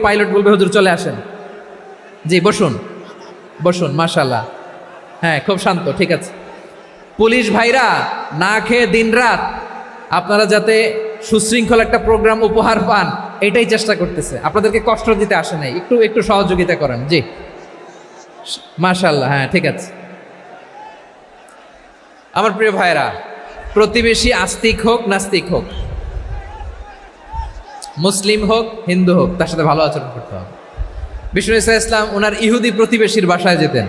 Pilot বলবে হুজুর চলে আসেন, জি বসুন বসুন, মাশাআল্লাহ, হ্যাঁ খুব শান্ত, ঠিক আছে। পুলিশ ভাইরা না খেয়ে দিনরাত আপনারা যাতে সুশৃঙ্খল একটা প্রোগ্রাম উপহার পান এটাই চেষ্টা করতেছে, আপনাদেরকে কষ্ট দিতে আসে নাই, একটু একটু সহযোগিতা করেন, জি মাশাআল্লাহ, হ্যাঁ ঠিক আছে। আমার প্রিয় ভাইরা, প্রতিবেশী আস্তিক হোক নাস্তিক হোক, মুসলিম হোক হিন্দু হোক, তার সাথে ভালো আচরণ করতে হবে। বিষ্ণু ইসা ইসলাম ওনার ইহুদি প্রতিবেশীর বাসায় যেতেন।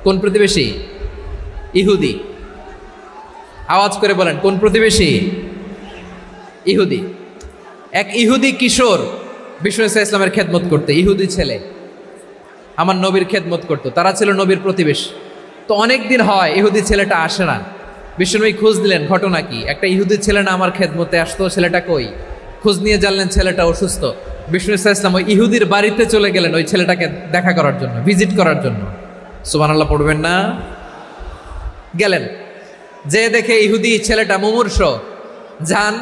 কোন প্রতিবেশী? ইহুদি। আওয়াজ করে বলেন, কোন প্রতিবেশী? ইহুদি। এক ইহুদি কিশোর বিষ্ণু ইসা ইসলামের খেদমত করতে, ইহুদি ছেলে আমার নবীর খেদমত করতো, তারা ছিল নবীর প্রতিবেশী। তো অনেক দিন হয় ইহুদি ছেলেটা আসে না, বিষ্ণুনবী খোঁজ দিলেন ঘটনা কি, একটা ইহুদি ছেলে না আমার খেদমতে আসতো, ছেলেটা কই? খোঁজ নিয়ে জানলেন ছেলেটা অসুস্থ। বিষ্ণু ইসা ইসলাম ওই ইহুদির বাড়িতে চলে গেলেন ওই ছেলেটাকে দেখা করার জন্য, ভিজিট করার জন্য। সুবহানাল্লাহ পড়বেন না? গেলেন, যে দেখে ইহুদি ছেলেটা মুমূর্ষ, যান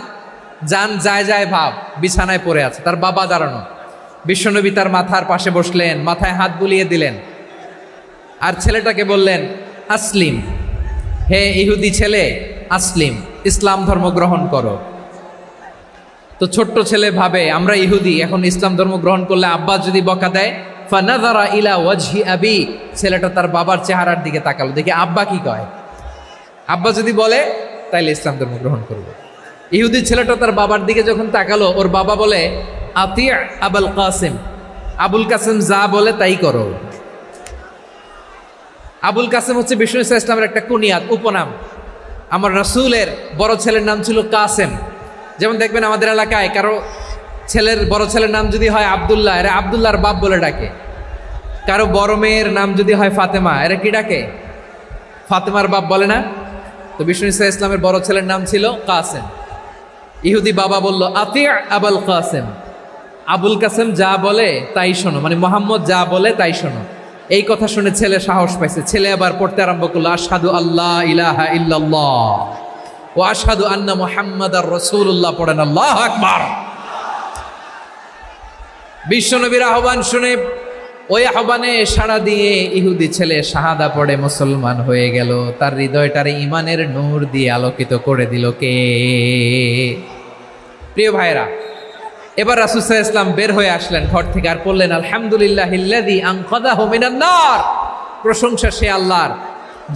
যান যায় যায় ভাব, বিছানায় পড়ে আছে, তার বাবা দাঁড়ানো। বিশ্বনবী তার মাথার পাশে বসলেন, মাথায় হাত বুলিয়ে দিলেন, আর ছেলেটাকে বললেন আসলিম, হে ইহুদি ছেলে আসলিম, ইসলাম ধর্ম গ্রহণ করো। তো ছোট্ট ছেলে ভাবে আমরা ইহুদি, এখন ইসলাম ধর্ম গ্রহণ করলে আব্বা যদি বকা দেয়, ফানাযারা ইলা ওয়াজহি আবি, ছেলেটা তার বাবার চেহারার দিকে তাকালো, দেখি আব্বা কি কয়, আব্বা যদি বলে তাইলে ইসলাম ধর্ম গ্রহণ করবো। ইহুদি ছেলেটা তার বাবার দিকে যখন তাকালো, ওর বাবা বলে আতি আবুল কাসিম, আবুল কাসিম যা বলে তাই করো। আবুল কাসিম হচ্ছে বিষ্ণু ইসা ইসলামের একটা কুনিয়াত, উপনাম। আমার রাসূলের বড় ছেলের নাম ছিল কাসেম। যেমন দেখবেন আমাদের এলাকায় কারো ছেলের বড় ছেলের নাম যদি হয় আব্দুল্লাহ, এরা আব্দুল্লাহর বাপ বলে ডাকে। কারো বড় মেয়ের নাম যদি হয় ফাতেমা, এরা কি ডাকে? ফাতেমার বাপ বলে না? তো বিষ্ণু ইসা ইসলামের বড় ছেলের নাম ছিল কাসেম। ইহুদি বাবা বলল আতি আবুল কাসেম, আবুল কাসেম যা বলে তাই শোনো, মানে মোহাম্মদ যা বলে তাই শোনো। এই কথা শুনে ছেলে সাহস পাইছে, ছেলে আবার পড়তে আরম্ভ করলো আশহাদু আল্লাহ ইলাহা ইল্লাল্লাহ ও আশহাদু আন্না মুহাম্মাদার রাসূলুল্লাহ, পড়েন আল্লাহু আকবার। বিশ্বনবীর আহ্বান শুনে ওই আহ্বানে সাড়া দিয়ে ইহুদি ছেলে শাহাদা পড়ে মুসলমান হয়ে গেল। তার হৃদয়টারে ইমানের নূর দিয়ে আলোকিত করে দিল কে? প্রিয় ভাইরা, এবার রাসূল সাল্লাল্লাহু আলাইহি ওয়াসাল্লাম বের হয়ে আসলেন ঘর থেকে, আর বললেন আলহামদুলিল্লাহিল্লাযী আনকাযাহু মিনান নার, প্রশংসা সে আল্লাহর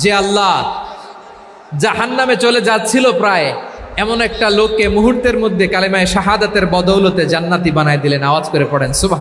যে আল্লাহ জাহান্নামে চলে যাচ্ছিল প্রায় এমন একটা লোককে মুহূর্তের মধ্যে কালেমায়ে শাহাদাতের বদৌলতে জান্নাতি বানায় দিলেন। আওয়াজ করে পড়েন সুবহান।